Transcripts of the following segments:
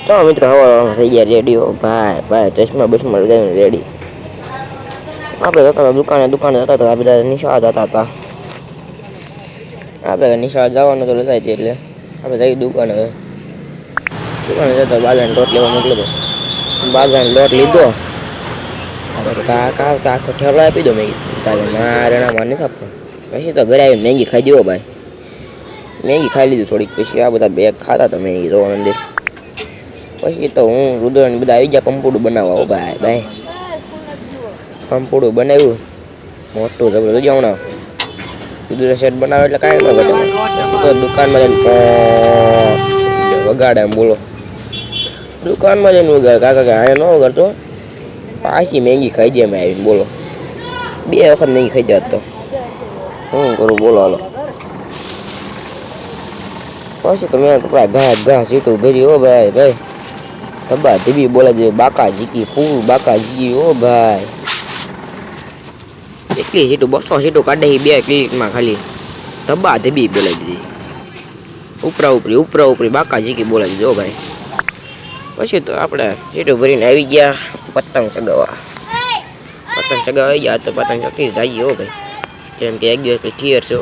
તો મિત્રો હવા થઈ ગયા રેડિયો ભાઈ ભાઈ ચશ્મા બસમાં લગાવીને રેડી. આપણે જતા દુકાને જતા હતા બધા નિશાળ જતા હતા. આપણે નિશાળ જવાનું તો રજા છે એટલે આપણે જઈ દુકાને જતા બાજરાનો લોટ લેવા મોકલ્યો હતો. બાજરાનો લોટ લીધો કાકા ઠેલો આપી દો મેં તારે મારેણામાં નથી આપતો. પછી તો ઘરે આવી મેગી ખાઈ દેવો ભાઈ. મેગી ખાઈ લીધી થોડીક પછી આ બધા બેગ ખાતા હતા મેગી તો અંદર. પછી તો હું રુદ્ર ને બધા આવી ગયા પંપુડું બનાવવા ભાઈ ભાઈ. પંપુડું બનાવ્યું મોટું જબરદસ્ત જોજો હમણાં રુદ્ર સેટ બનાવે એટલે કાંઈ ન ઘટે. તો દુકાનમાં જઈને વગાડે એમ બોલો. દુકાનમાં જઈને વગાડે કાકા કે આ ન વગાડતો પાછી મેગી ખાઈ જાય મેં આવીને બોલો. 2 વખત મેગી ખાઈ જાત તો હું કરું બોલો હાલો. પછી તો મેં કપડા ઘા સીટું ભરી હો ભાઈ ભાઈ. ધબ્બા ધીબી બોલે છે બાકા જીકી ફૂલ બાકા જીકી હો ભાઈ. એટલી સીટું 200 સીટું કાઢે 2 ક્લિકમાં ખાલી ધબ્બા ધીબી બોલાવી દીધી. ઉપરા ઉપરી બાકા જીકી બોલાવી દીધી હો ભાઈ. પછી તો આપણે સીટું ભરીને આવી ગયા પતંગ ચગાવવા. પતંગ ચગાવવા આવી ગયા તો પતંગ ચગતી જઈએ હો ભાઈ. જેમ કે એક દિવસ પછી ક્લિયર છે.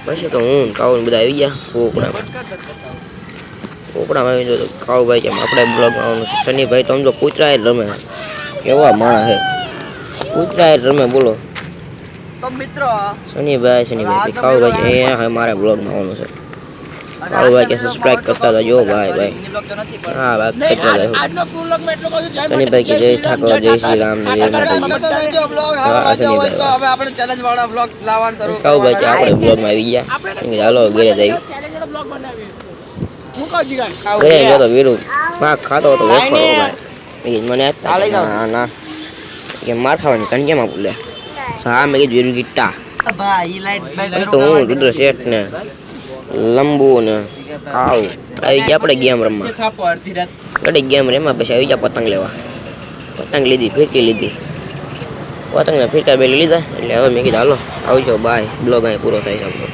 પછી તો હું કાઉ બધા આવી ગયા કોપડામાં આવી ગયો કાઉભાઈ કેમ આપણે બ્લોગમાં આવવાનું છે. શનિભાઈ તો આમ તો કૂતરા રમે કેવા માણસ હે કૂતરા રમે બોલો. તો મિત્રો શનિભાઈ કાઉભાઈ એ હા મારા બ્લોગમાં આવવાનું છે. કાઉભાઈ કે સબસ્ક્રાઇબ કરતા જો ભાઈ ભાઈ. હા ભાઈ કેટલા જાય શનિભાઈ કે જય ઠાકોર જય શ્રી રામ જય માતાજી. હવે આપણે ચેલેન્જ વાળા બ્લોગ લાવવાનું શરૂ કાઉભાઈ કે આપણે બ્લોગમાં આવી ગયા. હાલો ઘરે જઈએ. ઘરે ગયો તો વીરુ ભાગ ખાતો હતો વેફર હો ભાઈ. મને ના કે માર ખાવાની તંજેમાં બોલે હા મેં કીધું વીરુ ગીટા તો હું રુદ્ર શેઠ ને લંબુ ને કાવ આવી ગયા આપણે ગેમ રમવા. ઘડી ગેમ રમવા પછી આવી ગયા પતંગ લેવા. પતંગ લીધી ફિરકી લીધી પતંગને ફિરકા બે લીધા એટલે હવે મેં કીધું હાલો આવજો બાય. બ્લોગ અહીં પૂરો થાય છે આપણો.